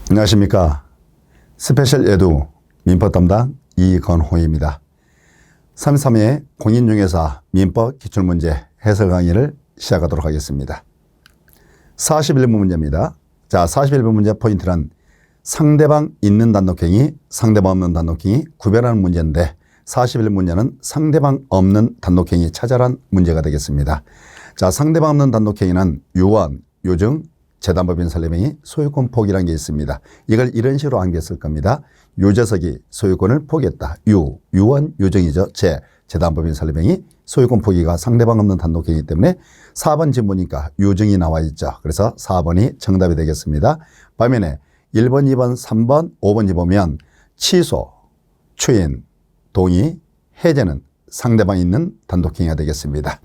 안녕하십니까. 스페셜 에두 민법 담당 이건호입니다. 33회 공인중개사 민법 기출문제 해설 강의를 시작하도록 하겠습니다. 41번 문제입니다. 자, 41번 문제 포인트는 상대방 있는 단독행위, 상대방 없는 단독행위 구별하는 문제인데 41번 문제는 상대방 없는 단독행위 찾아란 문제가 되겠습니다. 자, 상대방 없는 단독행위는 유언, 요증, 재단법인 설립행위, 소유권 포기라는 게 있습니다. 이걸 이런 식으로 암기했을 겁니다. 유재석이 소유권을 포기했다. 유언, 요증이죠. 재단법인 설립행위, 소유권 포기가 상대방 없는 단독행위이기 때문에 4번 지금 보니까 요증이 나와 있죠. 그래서 4번이 정답이 되겠습니다. 반면에 1번, 2번, 3번, 5번 보면 취소, 추인, 동의, 해제는 상대방이 있는 단독행위가 되겠습니다.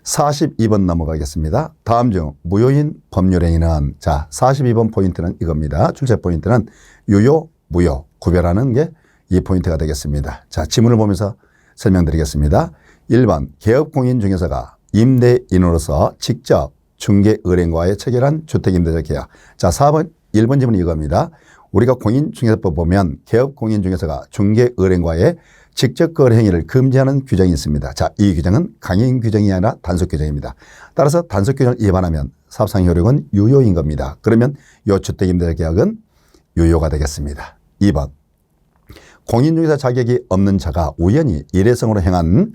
42번 넘어가겠습니다. 다음 중 무효인 법률행위는, 자, 42번 포인트는 이겁니다. 출제 포인트는 유효, 무효 구별하는 게 이 포인트가 되겠습니다. 자, 지문을 보면서 설명드리겠습니다. 1번 개업공인중개사가 임대인으로서 직접 중개의뢰인과의 체결한 주택임대차 계약. 자, 4번 1번 지문이 이겁니다. 우리가 공인중개사법 보면 개업공인중개사가 중개의뢰인과의 직접 거래 행위를 금지하는 규정이 있습니다. 자, 이 규정은 강행 규정이 아니라 단속 규정입니다. 따라서 단속 규정을 위반하면 사업상 효력은 유효인 겁니다. 그러면 이 주택임대차 계약은 유효가 되겠습니다. 2번 공인중개사 자격이 없는 자가 우연히 일회성으로 행한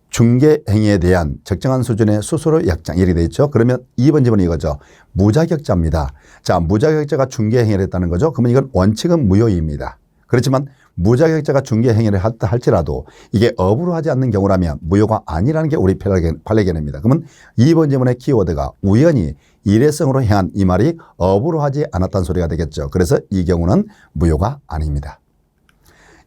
중개 행위에 대한 적정한 수준의 수수료 약정 이렇게 되어 있죠. 그러면 2번 지문이 이거죠. 무자격자입니다. 자, 무자격자가 중개 행위를 했다는 거죠. 그러면 이건 원칙은 무효입니다. 그렇지만 무자격자가 중개 행위를 했다 할지라도 이게 업으로 하지 않는 경우라면 무효가 아니라는 게 우리 판례견입니다. 그러면 2번 지문의 키워드가 우연히 일회성으로 행한 이 말이 업으로 하지 않았다는 소리가 되겠죠. 그래서 이 경우는 무효가 아닙니다.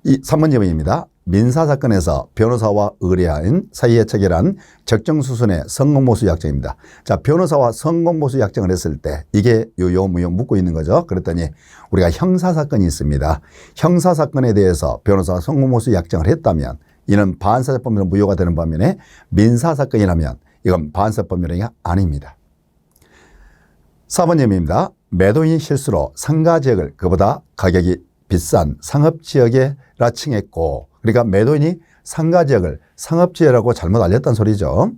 3번 지문입니다. 민사사건에서 변호사와 의뢰인 사이에 체결한 적정수순의 성공모수 약정입니다. 자, 변호사와 성공모수 약정을 했을 때 이게 유효, 무효 묻고 있는 거죠. 그랬더니 우리가 형사사건이 있습니다. 형사사건에 대해서 변호사와 성공모수 약정을 했다면 이는 반사법률로 무효가 되는 반면에 민사사건이라면 이건 반사법률이 아닙니다. 4번 지문입니다. 매도인이 실수로 상가지역을 그보다 가격이 비싼 상업지역에라 칭했고, 그러니까 매도인이 상가지역을 상업지역이라고 잘못 알렸다는 소리죠.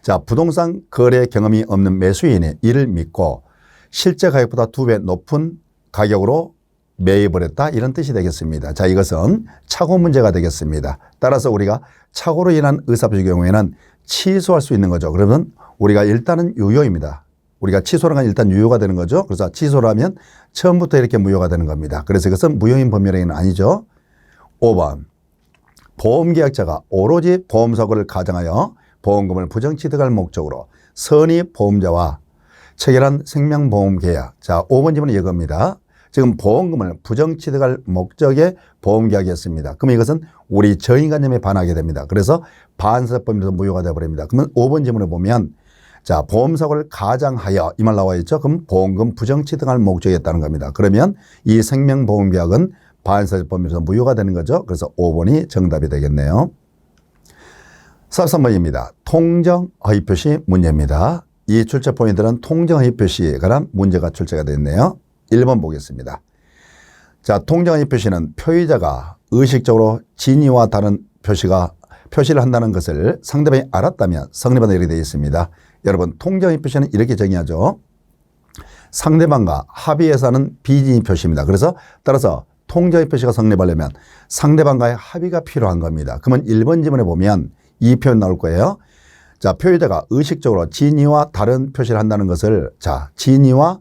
자, 부동산 거래 경험이 없는 매수인이 이를 믿고 실제 가격보다 2배 높은 가격으로 매입을 했다, 이런 뜻이 되겠습니다. 자, 이것은 착오 문제가 되겠습니다. 따라서 우리가 착오로 인한 의사표시 경우에는 취소할 수 있는 거죠. 그러면 우리가 일단은 유효입니다. 우리가 취소를 하면 일단 유효가 되는 거죠. 그래서 취소라면 처음부터 이렇게 무효가 되는 겁니다. 그래서 이것은 무효인 법률행위는 아니죠. 5번 보험계약자가 오로지 보험사고를 가정하여 보험금을 부정취득할 목적으로 선의 보험자와 체결한 생명보험계약. 자, 5번 지문은 이겁니다. 지금 보험금을 부정취득할 목적의 보험계약이었습니다. 그러면 이것은 우리 저인간념에 반하게 됩니다. 그래서 반사법에서 무효가 되어버립니다. 그러면 5번 지문을 보면 자, 보험사고를 가장하여 이 말 나와 있죠. 그럼 보험금 부정취득할 목적이었다는 겁니다. 그러면 이 생명보험계약은 반사법에서 무효가 되는 거죠. 그래서 5번이 정답이 되겠네요. 43번입니다. 통정허위표시 문제입니다. 이 출제 포인트는 통정허위표시에 관한 문제가 출제가 됐네요. 1번 보겠습니다. 자, 통정허위표시는 표의자가 의식적으로 진위와 다른 표시를 한다는 것을 상대방이 알았다면 성립한다 이렇게 되어 있습니다. 여러분, 통정허위표시는 이렇게 정의하죠. 상대방과 합의해서 하는 비진위 표시입니다. 그래서 따라서 통정허위표시가 성립하려면 상대방과의 합의가 필요한 겁니다. 그러면 1번 지문에 보면 이 표현 나올 거예요. 자, 표의자가 의식적으로 진위와 다른 표시를 한다는 것을, 자, 진위와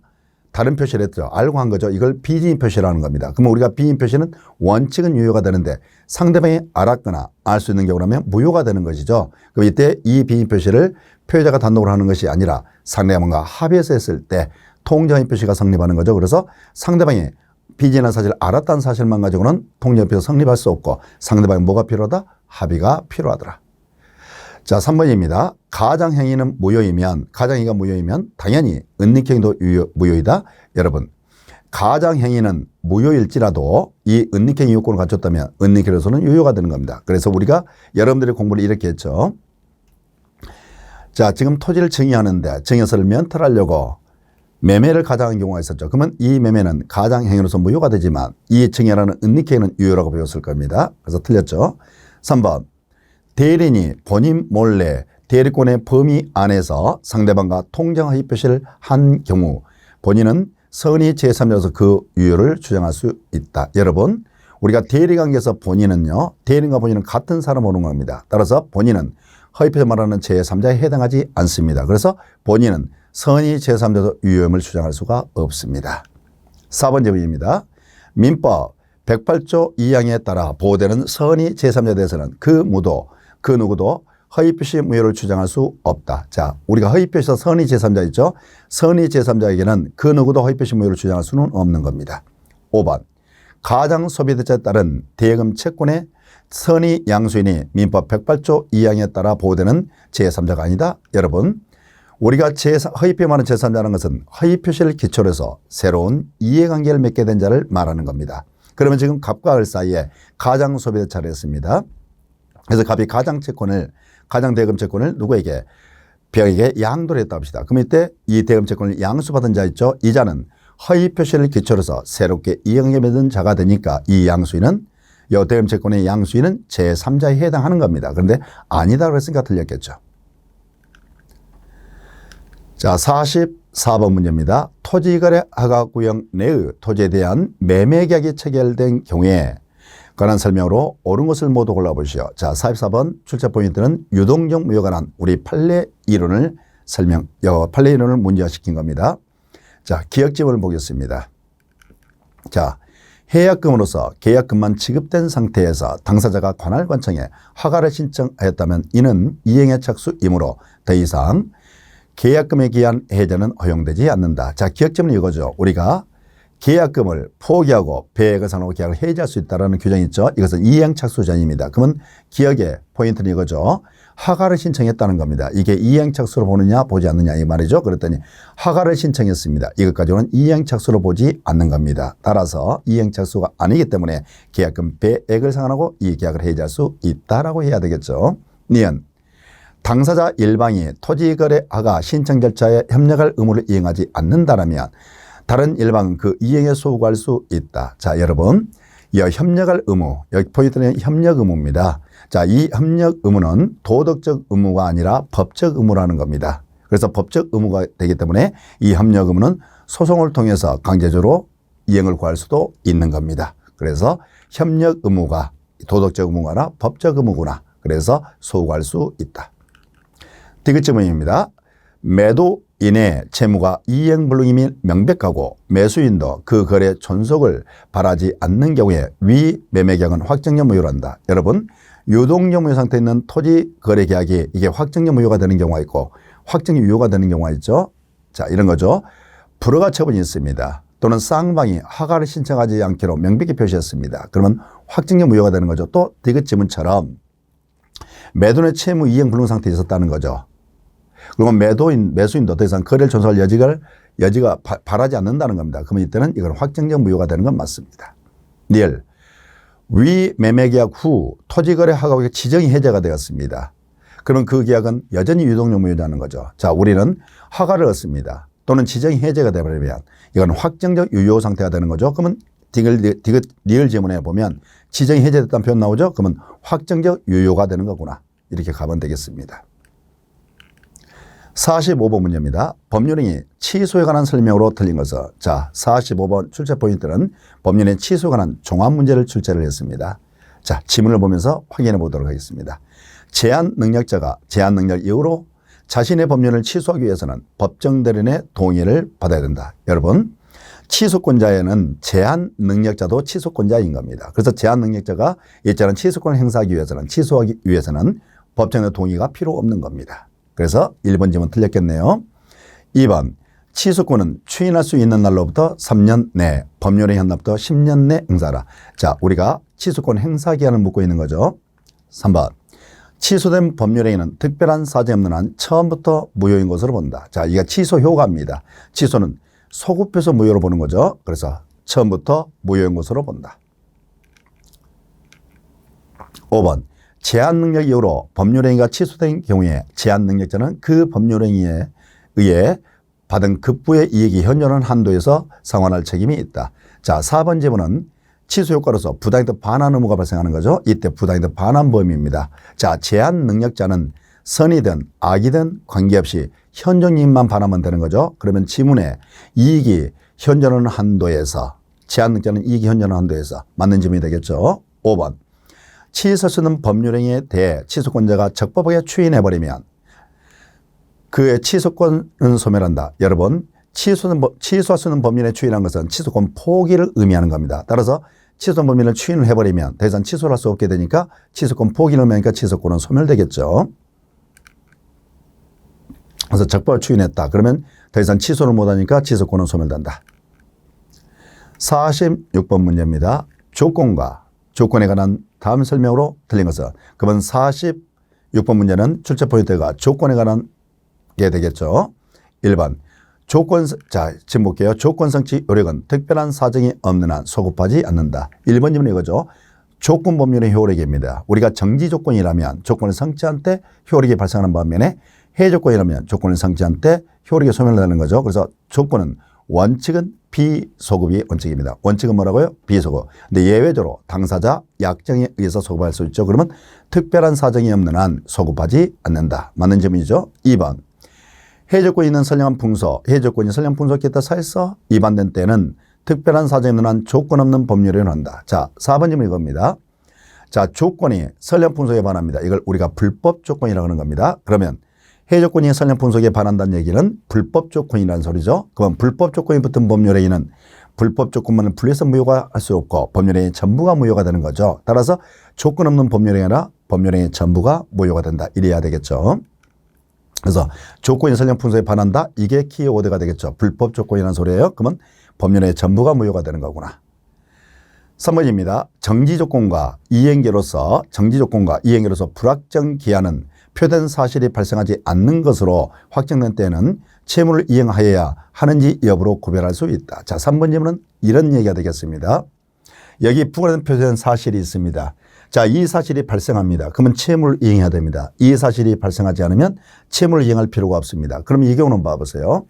다른 표시를 했죠. 알고 한 거죠. 이걸 비진위 표시라는 겁니다. 그러면 우리가 비진위 표시는 원칙은 유효가 되는데 상대방이 알았거나 알 수 있는 경우라면 무효가 되는 것이죠. 그럼 이때 이 비진위 표시를 표의자가 단독으로 하는 것이 아니라 상대방과 합의해서 했을 때 통정허위 표시가 성립하는 거죠. 그래서 상대방이 비진한 사실을 알았다는 사실만 가지고는 통정허위 표시가 성립할 수 없고 상대방이 뭐가 필요하다? 합의가 필요하더라. 자, 3번입니다. 가장행위는 무효이면, 가장행위가 무효이면 당연히 은닉행위도 무효이다. 여러분, 가장행위는 무효일지라도 이 은닉행위 요건을 갖췄다면 은닉행위로서는 유효가 되는 겁니다. 그래서 우리가 여러분들이 공부를 이렇게 했죠. 자, 지금 토지를 증여하는데 증여서를 면탈하려고 매매를 가장한 경우가 있었죠. 그러면 이 매매는 가장행위로서 무효가 되지만 이 증여라는 은닉행위는 유효라고 배웠을 겁니다. 그래서 틀렸죠. 3번 대리인이 본인 몰래 대리권의 범위 안에서 상대방과 통정 허위 표시를 한 경우 본인은 선의 제3자로서 그 유효를 주장할 수 있다. 여러분 우리가 대리관계에서 본인은요. 대리인과 본인은 같은 사람 오는 겁니다. 따라서 본인은 허위 표시 말하는 제3자에 해당하지 않습니다. 그래서 본인은 선의 제3자도 유효임을 주장할 수가 없습니다. 4번 질문입니다. 민법 108조 2항에 따라 보호되는 선의 제3자에 대해서는 그 누구도 허위 표시 무효를 주장할 수 없다. 자, 우리가 허위 표시에서 선의 제3자 있죠. 선의 제3자에게는 그 누구도 허위 표시 무효를 주장할 수는 없는 겁니다. 5번 가장 소비대차에 따른 대금 채권의 선의 양수인이 민법 108조 2항에 따라 보호되는 제3자가 아니다. 여러분 우리가 허위 표시 말하는 제3자라는 것은 허위 표시를 기초로 해서 새로운 이해관계를 맺게 된 자를 말하는 겁니다. 그러면 지금 갑과 을 사이에 가장 소비대차를 했습니다. 그래서 갑이 가장 대금 채권을 누구에게? 벽에게 양도를 했다 합시다. 그럼 이때 이 대금 채권을 양수받은 자 있죠. 이 자는 허위 표시를 기초로 해서 새롭게 이해관계 맺은 자가 되니까 이 양수인은 이 대금 채권의 양수인은 제3자에 해당하는 겁니다. 그런데 아니다 그랬으니까 틀렸겠죠. 자, 44번 문제입니다. 토지거래 허가구역 내의 토지에 대한 매매계약이 체결된 경우에 관한 설명으로 옳은 것을 모두 골라보시오. 자, 44번 출제 포인트는 유동적 무효에 관한 우리 판례 이론을 판례 이론을 문제화시킨 겁니다. 자, 기억 지문을 보겠습니다. 자, 해약금으로서 계약금만 지급된 상태에서 당사자가 관할관청에 허가를 신청하였다면 이는 이행의 착수이므로 더 이상 계약금에 기한 해제는 허용되지 않는다. 자, 기억점은 이거죠. 우리가 계약금을 포기하고 배액을 상환하고 계약을 해지할 수 있다는 규정이 있죠. 이것은 이행착수 전입니다. 그러면 기억의 포인트는 이거죠. 허가를 신청했다는 겁니다. 이게 이행착수로 보느냐 보지 않느냐 이 말이죠. 그랬더니 허가를 신청했습니다. 이것 가지고는 이행착수로 보지 않는 겁니다. 따라서 이행착수가 아니기 때문에 계약금 배액을 상환하고 이 계약을 해지할 수 있다라고 해야 되겠죠. 니은 당사자 일방이 토지거래 허가 신청 절차에 협력할 의무를 이행하지 않는다라면 다른 일방은 그 이행에 소구할 수 있다. 자, 여러분, 이 협력할 의무, 여기 포인트는 협력 의무입니다. 자, 이 협력 의무는 도덕적 의무가 아니라 법적 의무라는 겁니다. 그래서 법적 의무가 되기 때문에 이 협력 의무는 소송을 통해서 강제적으로 이행을 구할 수도 있는 겁니다. 그래서 협력 의무가 도덕적 의무가 아니라 법적 의무구나. 그래서 소구할 수 있다. 디귿질문입니다. 매도인의 채무가 이행불능임이 명백하고 매수인도 그 거래 존속을 바라지 않는 경우에 위 매매계약은 확정적 무효로 한다. 여러분, 유동적 무효 상태에 있는 토지 거래 계약이 이게 확정적 무효가 되는 경우가 있고 확정적 유효가 되는 경우가 있죠. 자, 이런 거죠. 불허가 처분이 있습니다. 또는 쌍방이 허가를 신청하지 않기로 명백히 표시했습니다. 그러면 확정적 무효가 되는 거죠. 또 디귿질문처럼 매도인의 채무 이행 불능 상태에 있었다는 거죠. 그리고 매수인도 더 이상 거래를 존속할 여지가 바라지 않는다는 겁니다. 그러면 이때는 이건 확정적 무효가 되는 건 맞습니다. 리얼. 위 매매계약 후 토지거래 허가구역 지정이 해제가 되었습니다. 그럼 그 계약은 여전히 유동적 무효라는 거죠. 자, 우리는 허가를 얻습니다. 또는 지정이 해제가 되어버리면 이건 확정적 유효 상태가 되는 거죠. 그러면 디귿 리얼 지문에 보면 지정이 해제됐다는 표현 나오죠. 그러면 확정적 유효가 되는 거구나. 이렇게 가면 되겠습니다. 45번 문제입니다. 법률행위 취소에 관한 설명으로 틀린 것은 자 45번 출제 포인트는 법률행위 취소에 관한 종합 문제를 출제를 했습니다. 자 지문을 보면서 확인해 보도록 하겠습니다. 제한 능력자가 제한 능력 이후로 자신의 법률을 취소하기 위해서는 법정 대리인의 동의를 받아야 된다. 여러분 취소권자에는 제한 능력자도 취소권자인 겁니다. 그래서 제한 능력자가 일정한 취소권을 행사하기 위해서는 취소하기 위해서는 법정의 동의가 필요 없는 겁니다. 그래서 1번 지문 틀렸겠네요. 2번 취소권은 추인할 수 있는 날로부터 3년 내 법률의 현날부터 10년 내 행사하라. 자 우리가 취소권 행사 기한을 묻고 있는 거죠. 3번 취소된 법률행위는 특별한 사정이 없는 한 처음부터 무효인 것으로 본다. 자 이게 취소 효과입니다. 취소는 소급해서 무효로 보는 거죠. 그래서 처음부터 무효인 것으로 본다. 5번 제한 능력 이후로 법률행위가 취소된 경우에 제한 능력자는 그 법률행위에 의해 받은 급부의 이익이 현존하는 한도에서 상환할 책임이 있다. 자, 4번 지문은 취소 효과로서 부당이득 반환 의무가 발생하는 거죠. 이때 부당이득 반환 범위입니다. 자, 제한 능력자는 선이든 악이든 관계없이 현존 이익만 반환하면 되는 거죠. 그러면 지문에 이익이 현존하는 한도에서, 제한 능력자는 이익이 현존하는 한도에서 맞는 지문이 되겠죠. 5번. 취소 쓰는 법률행위에 대해 취소권자가 적법하게 추인해버리면 그의 취소권은 소멸한다. 여러분, 취소할 수 있는 법률에 추인한 것은 취소권 포기를 의미하는 겁니다. 따라서 취소 법률을 추인을 해버리면 더 이상 취소를 할 수 없게 되니까 취소권 포기를 의미하니까 취소권은 소멸되겠죠. 그래서 적법을 추인했다. 그러면 더 이상 취소를 못하니까 취소권은 소멸된다. 46번 문제입니다. 조건과 조건에 관한 다음 설명으로 틀린 것은, 그러면 46번 문제는 출제 포인트가 조건에 관한 게 되겠죠. 1번 자, 지금 볼게요. 조건성치 요력은 특별한 사정이 없는 한 소급하지 않는다. 1번 질문 이거죠. 조건 법률의 효력입니다. 우리가 정지 조건이라면 조건을 성취한 때 효력이 발생하는 반면에 해제 조건이라면 조건을 성취한 때 효력이 소멸되는 거죠. 그래서 조건은 원칙은 비소급이 원칙입니다. 원칙은 뭐라고요? 비소급. 근데 예외적으로 당사자 약정에 의해서 소급할 수 있죠. 그러면 특별한 사정이 없는 한 소급하지 않는다. 맞는 질문이죠. 2번. 해제권이 있는 선량한 풍소, 해제권이 선량한 풍소 기타 사에서 위반된 때는 특별한 사정이 없는 한 조건 없는 법률에 한다. 자, 4번 질문 이겁니다. 자, 조건이 선량한 풍속에 반합니다. 이걸 우리가 불법 조건이라고 하는 겁니다. 그러면 해제권이 선량한 풍속에 반한다는 얘기는 불법 조건이라는 소리죠. 그러면 불법 조건이 붙은 법률행위는 불법 조건만을 분리해서 무효가 할 수 없고 법률행위 전부가 무효가 되는 거죠. 따라서 조건 없는 법률행위나 법률행위 전부가 무효가 된다. 이래야 되겠죠. 그래서 조건이 선량 풍속에 반한다. 이게 키워드가 되겠죠. 불법 조건이라는 소리예요. 그러면 법률의 전부가 무효가 되는 거구나. 3번입니다. 정지조건과 이행계로서 불확정 기한은 표된 사실이 발생하지 않는 것으로 확정된 때에는 채무를 이행하여야 하는지 여부로 구별할 수 있다. 자, 3번 질문은 이런 얘기가 되겠습니다. 여기 부과된 표된 사실이 있습니다. 자, 이 사실이 발생합니다. 그러면 채무를 이행해야 됩니다. 이 사실이 발생하지 않으면 채무를 이행할 필요가 없습니다. 그럼 이 경우는 봐보세요.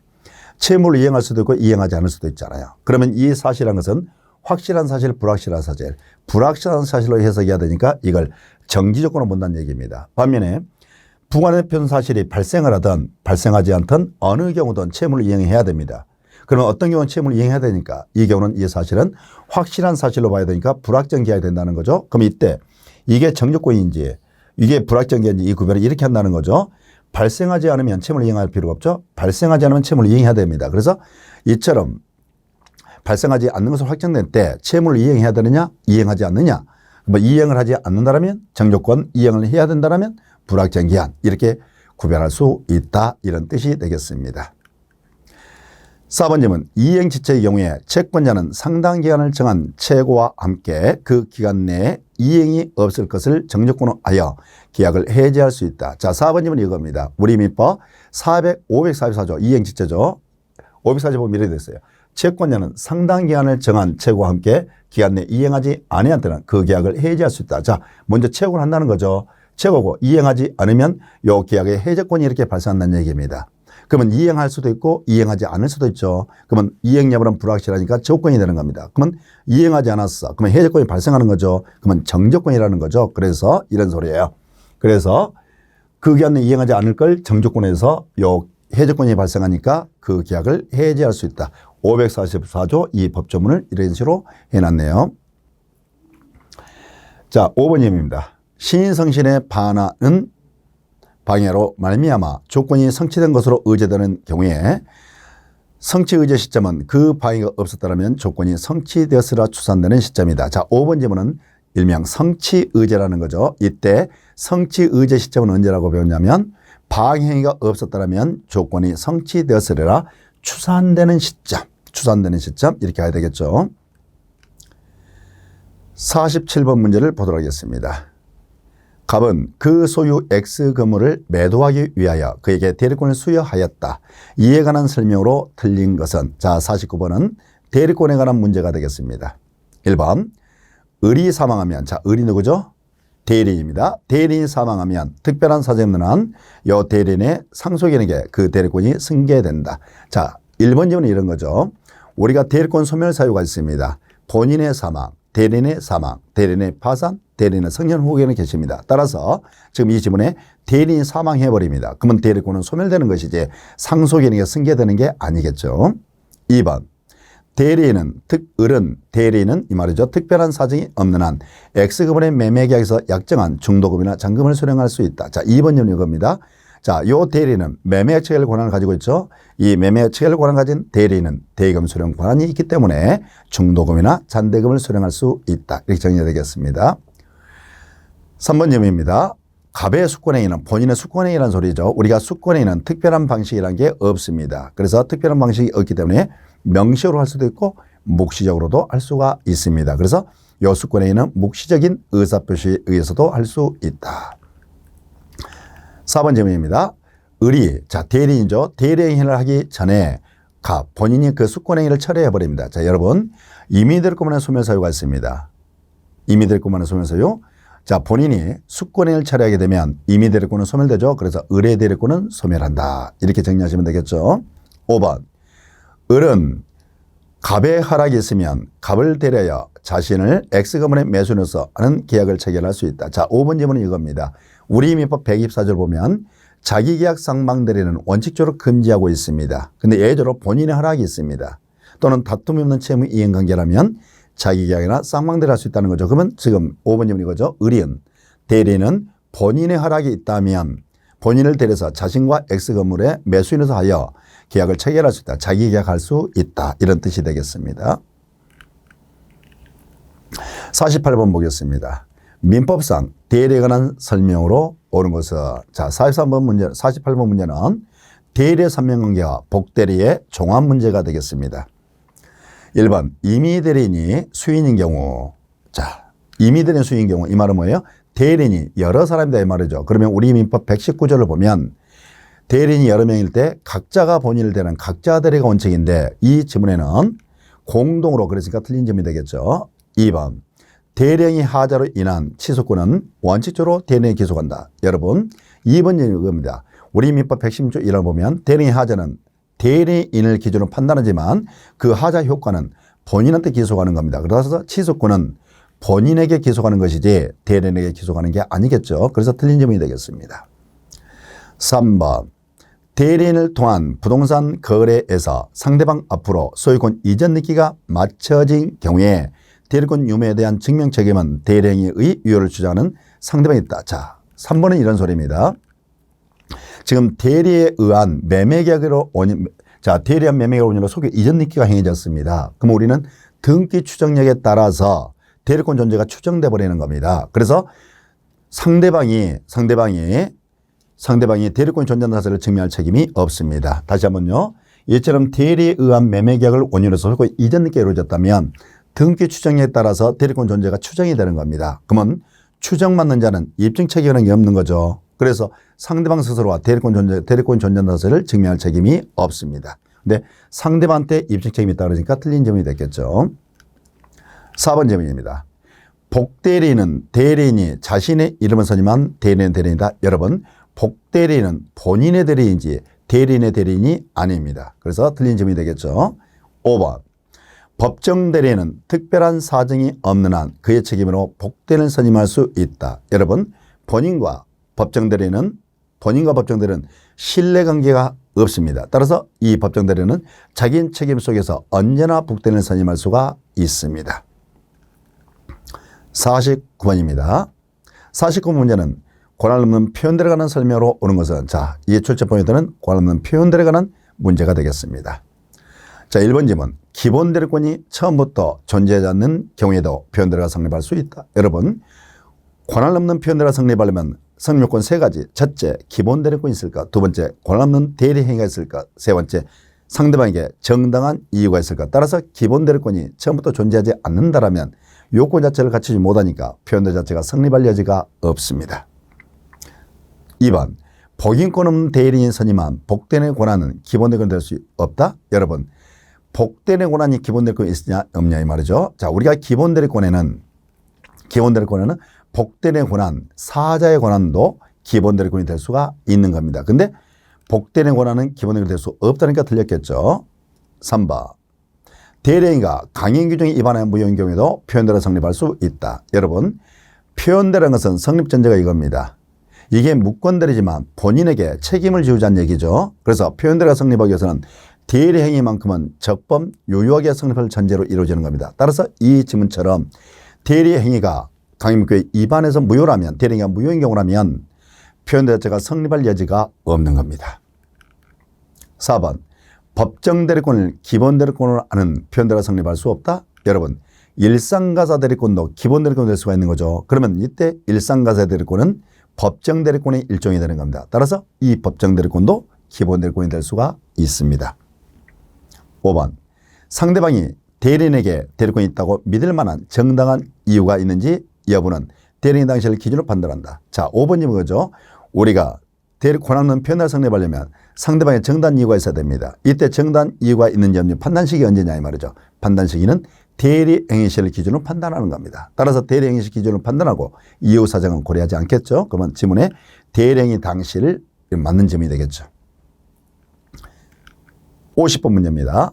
채무를 이행할 수도 있고 이행하지 않을 수도 있잖아요. 그러면 이 사실이라는 것은 확실한 사실, 불확실한 사실. 불확실한 사실로 해석해야 되니까 이걸 정지조건으로 본다는 얘기입니다. 반면에 부과된 표된 사실이 발생을 하든 발생하지 않든 어느 경우든 채무를 이행해야 됩니다. 그러면 어떤 경우는 채무를 이행해야 되니까 이 경우는 이 사실은 확실한 사실로 봐야 되니까 불확정 기한이 된다는 거죠. 그럼 이때 이게 정지조건인지 이게 불확정 기한인지 이 구별을 이렇게 한다는 거죠. 발생하지 않으면 채무를 이행할 필요가 없죠. 발생하지 않으면 채무를 이행해야 됩니다. 그래서 이처럼 발생하지 않는 것으로 확정된 때 채무를 이행해야 되느냐 이행하지 않느냐, 뭐 이행을 하지 않는다면 정조건, 이행을 해야 된다면 불확정 기한, 이렇게 구별할 수 있다, 이런 뜻이 되겠습니다. 4번 질문. 이행지체의 경우에 채권자는 상당 기간을 정한 채고와 함께 그 기간 내에 이행이 없을 것을 정조건으로 하여 계약을 해지할 수 있다. 자, 4번 질문 이겁니다. 우리 민법 544조 이행지체죠. 544조 보면 이렇게 됐어요. 채권자는 상당 기간을 정한 채고와 함께 기간 내에 이행하지 아니한 때는 그 계약을 해지할 수 있다. 자, 먼저 채고를 한다는 거죠. 채고고 이행하지 않으면 요 계약의 해제권이 이렇게 발생한다는 얘기입니다. 그러면 이행할 수도 있고 이행하지 않을 수도 있죠. 그러면 이행 여부는 불확실하니까 조건이 되는 겁니다. 그러면 이행하지 않았어. 그러면 해제권이 발생하는 거죠. 그러면 정조건이라는 거죠. 그래서 이런 소리예요. 그래서 그 기간 내에 이행하지 않을 걸 정조건에서 요 해제권이 발생하니까 그 계약을 해지할 수 있다. 544조 이 법조문을 이런 식으로 해놨네요. 자, 5번입니다. 신인성신의 반환은 방해로 말미암아 조건이 성취된 것으로 의제되는 경우에 성취 의제 시점은 그 방해가 없었다면 조건이 성취되었으라 추산되는 시점이다. 자, 5번 질문은 일명 성취 의제라는 거죠. 이때 성취 의제 시점은 언제라고 배웠냐면 방해가 없었다면 조건이 성취되었으리라 추산되는 시점 이렇게 해야 되겠죠. 47번 문제를 보도록 하겠습니다. 갑은 그 소유 X 건물을 매도하기 위하여 그에게 대리권을 수여하였다. 이에 관한 설명으로 틀린 것은, 자, 49번은 대리권에 관한 문제가 되겠습니다. 1번, 을이 사망하면, 자, 을이 누구죠? 대리인입니다. 대리인이 사망하면 특별한 사정인 한 이 대리인의 상속인에게 그 대리권이 승계된다. 자, 1번 질문은 이런 거죠. 우리가 대리권 소멸 사유가 있습니다. 본인의 사망, 대리인의 사망, 대리인의 파산, 대리인의 성년 후견이 계십니다. 따라서 지금 이 지문에 대리인이 사망해버립니다. 그러면 대리권은 소멸되는 것이지 상속인에게 승계되는 게 아니겠죠. 2번. 대리인은 대리인은 이 말이죠. 특별한 사정이 없는 한 X금의 매매계약에서 약정한 중도금이나 잔금을 수령할 수 있다. 자, 2번 질문 이겁니다. 자, 요 대리인은 매매 체결 권한을 가지고 있죠. 이 매매 체결 권한을 가진 대리인은 대금 수령 권한이 있기 때문에 중도금이나 잔대금을 수령할 수 있다. 이렇게 정리가 되겠습니다. 3번 질문입니다. 갑의 수권행위는 본인의 수권행위라는 소리죠. 우리가 수권행위는 특별한 방식이라는 게 없습니다. 그래서 특별한 방식이 없기 때문에 명시적으로 할 수도 있고 묵시적으로도 할 수가 있습니다. 그래서 이 수권행위는 묵시적인 의사표시에 의해서도 할 수 있다. 4번 질문입니다. 자, 대리인이죠. 대리행위를 하기 전에 본인이 그 수권행위를 철회해버립니다. 자, 여러분, 임의될 것만한 소멸사유가 있습니다. 임의될 것만한 소멸사유. 자, 본인이 수권행위를 철회하게 되면 임의대리권은 소멸되죠. 그래서 의뢰대리권은 소멸한다. 이렇게 정리하시면 되겠죠. 5번. 을은 갑의 허락이 있으면 갑을 대려하여 자신을 X금의 매수인으로서 하는 계약을 체결할 수 있다. 자, 5번 질문은 이겁니다. 우리 민법 124절 보면 자기계약 상방대리는 원칙적으로 금지하고 있습니다. 근데 예외적으로 본인의 허락이 있습니다. 또는 다툼이 없는 채무 이행관계라면 자기계약이나 쌍방대리를 할 수 있다는 거죠. 그러면 지금 5번 질문 이거죠. 을인, 대리는 본인의 허락이 있다면 본인을 대려서 자신과 X건물의 매수인으로서 하여 계약을 체결할 수 있다. 자기계약할 수 있다. 이런 뜻이 되겠습니다. 48번 보겠습니다. 민법상 대리에 관한 설명으로 옳은 것은 자, 48번 문제는 대리의 선명관계와 복대리의 종합 문제가 되겠습니다. 1번 임의대리인이 수인인 경우 자, 임의대리인 수인인 경우 이 말은 뭐예요? 대리인이 여러 사람이다 이 말이죠. 그러면 우리 민법 119조를 보면 대리인이 여러 명일 때 각자가 본인을 대는 각자 대리가 원칙인데 이 지문에는 공동으로 그랬으니까 틀린 점이 되겠죠. 2번 대리인이 하자로 인한 취소권은 원칙적으로 대리인이 기소한다. 여러분 2번 이겁니다. 우리 민법 116조 1을 보면 대리인의 하자는 대리인을 기준으로 판단하지만 그 하자 효과는 본인한테 기소하는 겁니다. 그래서 취소권은 본인에게 기소하는 것이지 대리인에게 기소하는 게 아니겠죠. 그래서 틀린 점이 되겠습니다. 3번 대리인을 통한 부동산 거래에서 상대방 앞으로 소유권 이전 등기가 맞춰진 경우에 대리권 유무에 대한 증명 책임은 대리인의 유효를 주장하는 상대방이 있다. 자, 3번은 이런 소리입니다. 지금 대리에 의한 매매계약으로 대리한 매매계약 원인으로 소유 이전 등기가 행해졌습니다. 그럼 우리는 등기 추정력에 따라서 대리권 존재가 추정돼 버리는 겁니다. 그래서 상대방이 대리권 존재하는 사실을 증명할 책임이 없습니다. 다시 한번요. 이처럼 대리에 의한 매매계약을 원인으로서 소유 이전 등기가 이루어졌다면 등기 추정에 따라서 대리권 존재가 추정이 되는 겁니다. 그러면 추정받는 자는 입증 책임이라는 게 없는 거죠. 그래서 상대방 스스로와 대리권 존재하는 사실을 증명할 책임이 없습니다. 근데 상대방한테 입증 책임이 있다 그러니까 틀린 점이 됐겠죠. 4번 질문입니다. 복대리인은 대리인이 자신의 이름을 선임한 대리인이다. 여러분, 복대리인은 본인의 대리인인지 대리인의 대리인이 아닙니다. 그래서 틀린 점이 되겠죠. 5번. 법정 대리인은 특별한 사정이 없는 한 그의 책임으로 복대리인을 선임할 수 있다. 여러분, 본인과 법정 대리인은 신뢰관계가 없습니다. 따라서 이 법정 대리인은 자기 책임 속에서 언제나 복대리인을 선임할 수가 있습니다. 49번입니다. 49번 문제는 권한 없는 표현들에 관한 설명으로 오는 것은 자, 이 출제 포인트는 권한 없는 표현들에 관한 문제가 되겠습니다. 자, 1번 질문. 기본 대리권이 처음부터 존재하지 않는 경우에도 표현대리가 성립할 수 있다. 여러분, 권한 없는 표현대리가 성립하려면 성립요건 3가지. 첫째, 기본 대리권이 있을까? 두 번째, 권한 없는 대리 행위가 있을까? 세 번째, 상대방에게 정당한 이유가 있을까? 따라서 기본 대리권이 처음부터 존재하지 않는다라면 요건 자체를 갖추지 못하니까 표현대 자체가 성립할 여지가 없습니다. 2번, 복인권 없는 대리인 선임한 복대리인의 권한은 기본 대리권이 될 수 없다? 여러분, 복대리인의 권한이 기본 대리권이 있느냐 없냐 이 말이죠. 자, 우리가 기본 대리권에는 복대리인의 권한, 사자의 권한도 기본 대리권이 될 수가 있는 겁니다. 근데 복대리인의 권한은 기본 대리권이 될 수 없다니까 틀렸겠죠. 3번. 대리행위가 강행규정에 위반하여 무효인 경우에도 표현대로 성립할 수 있다. 여러분, 표현대라는 것은 성립 전제가 이겁니다. 이게 무권대리지만 본인에게 책임을 지우자는 얘기죠. 그래서 표현대로가 성립하기 위해서는 대리행위만큼은 적법 유효하게 성립할 전제로 이루어지는 겁니다. 따라서 이 지문처럼 대리행위가 강행규정에 위반해서 무효라면, 대리행위가 무효인 경우라면 표현대로 자체가 성립할 여지가 없는 겁니다. 4번. 법정 대리권을 기본 대리권으로 하는 표현대로가 성립할 수 없다. 여러분, 일상가사 대리권도 기본 대리권이 될 수가 있는 거죠. 그러면 이때 일상가사 대리권은 법정 대리권의 일종이 되는 겁니다. 따라서 이 법정 대리권도 기본 대리권이 될 수가 있습니다. 5번. 상대방이 대리인에게 대리권이 있다고 믿을 만한 정당한 이유가 있는지 여부는 대리인 당시를 기준으로 판단한다. 자, 5번이 뭐죠? 우리가 권한 없는 표현을 성립하려면 상대방의 정당한 이유가 있어야 됩니다. 이때 정당한 이유가 있는지 없는지 판단 시기 언제냐 이 말이죠. 판단 시기는 대리행위 시를 기준으로 판단하는 겁니다. 따라서 대리행위 시 기준으로 판단하고 이유 사정은 고려하지 않겠죠. 그러면 지문에 대리행위 당시를 맞는 점이 되겠죠. 50번 문제입니다.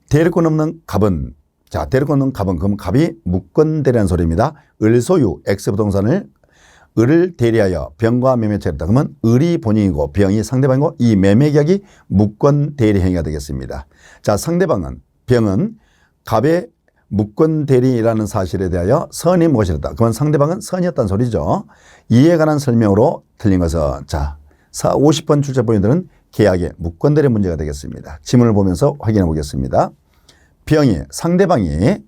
대리권 없는 갑은, 자, 대리권 없는 갑은, 그럼 갑이 무권대리라는 소리입니다. 을소유 X부동산을 을을 대리하여 병과 매매처를 했다. 그러면 을이 본인이고 병이 상대방이고 이 매매계약이 무권대리행위가 되겠습니다. 자, 상대방은, 병은 갑의 무권대리라는 사실에 대하여 선이 무엇이었다. 그러면 상대방은 선이었다는 소리죠. 이에 관한 설명으로 틀린 것은, 자, 50번 출제 포인트는 계약의 무권대리 문제가 되겠습니다. 지문을 보면서 확인해 보겠습니다. 병이, 상대방이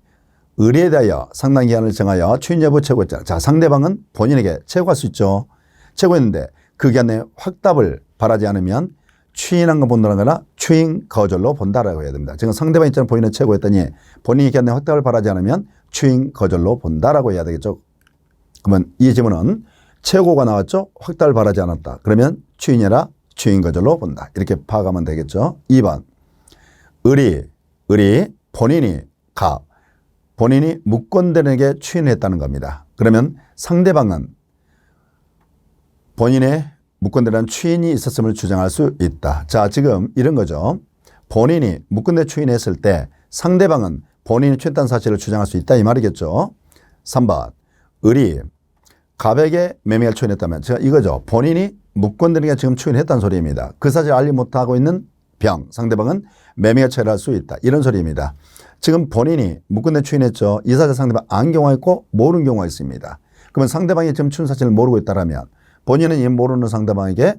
을에 대하여 상당 기한을 정하여 추인 여부 최고했잖아요. 자, 상대방은 본인에게 최고할 수 있죠. 최고했는데 그 기한에 확답을 바라지 않으면 추인한 거 본다는 거나 추인 거절로 본다라고 해야 됩니다. 지금 상대방 입장은 본인은 최고했더니 본인이 기한에 확답을 바라지 않으면 추인 거절로 본다라고 해야 되겠죠. 그러면 이 지문은 최고가 나왔죠. 확답을 바라지 않았다. 그러면 추인이라 추인 거절로 본다. 이렇게 파악하면 되겠죠. 2번. 을이 본인이 무권대리인에게 추인했다는 겁니다. 그러면 상대방은 본인의 무권대리한 추인이 있었음을 주장할 수 있다. 자, 지금 이런 거죠. 본인이 무권대 추인했을 때 상대방은 본인이 추인했다는 사실을 주장할 수 있다 이 말이겠죠. 3번. 을이 갑에게 매매를 추인했다면, 제가 이거죠. 본인이 무권대리인에게 지금 추인했다는 소리입니다. 그 사실을 알지 못하고 있는 병, 상대방은 매매가 처리할 수 있다. 이런 소리입니다. 지금 본인이 무권대 추인했죠. 이 사실 상대방 안 경우가 있고 모르는 경우가 있습니다. 그러면 상대방이 지금 추인 사실을 모르고 있다면 본인은 이 모르는 상대방에게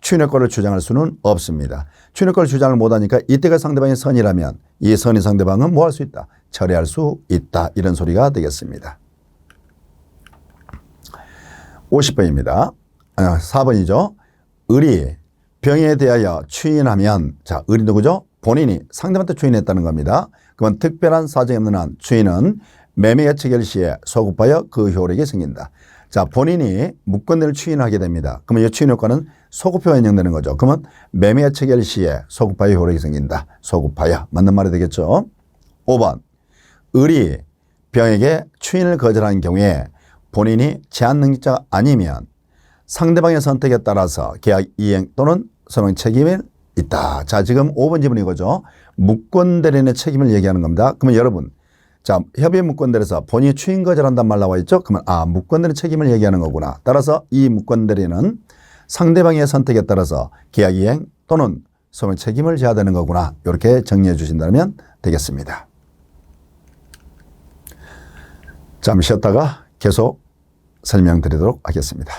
추인효과를 주장할 수는 없습니다. 추인효과를 주장을 못하니까 이때가 상대방의 선이라면 이 선인 상대방은 뭐 할 수 있다? 처리할 수 있다. 이런 소리가 되겠습니다. 50번입니다. 4번이죠. 을이 병에 대하여 추인하면, 자, 을이 누구죠? 본인이 상대방한테 추인했다는 겁니다. 그러면 특별한 사정이 없는 한 추인은 매매의 체결 시에 소급하여 그 효력이 생긴다. 자, 본인이 무권대를 추인하게 됩니다. 그러면 이 추인 효과는 소급효가 인정되는 거죠. 그러면 매매의 체결 시에 소급하여 효력이 생긴다. 소급하여. 맞는 말이 되겠죠. 5번. 을이 병에게 추인을 거절하는 경우에 본인이 제한 능력자가 아니면 상대방의 선택에 따라서 계약 이행 또는 선언 책임이 있다. 자, 지금 5번 지문이 거죠. 무권대리인의 책임을 얘기하는 겁니다. 그러면 여러분, 자, 협의 무권대리에서 본인이 추인 거절한단 말 나와 있죠. 그러면 무권대리인 책임을 얘기하는 거구나. 따라서 이 무권대리는 상대방의 선택에 따라서 계약 이행 또는 선언 책임을 져야 되는 거구나. 이렇게 정리해 주신다면 되겠습니다. 잠시 쉬었다가 계속 설명드리도록 하겠습니다.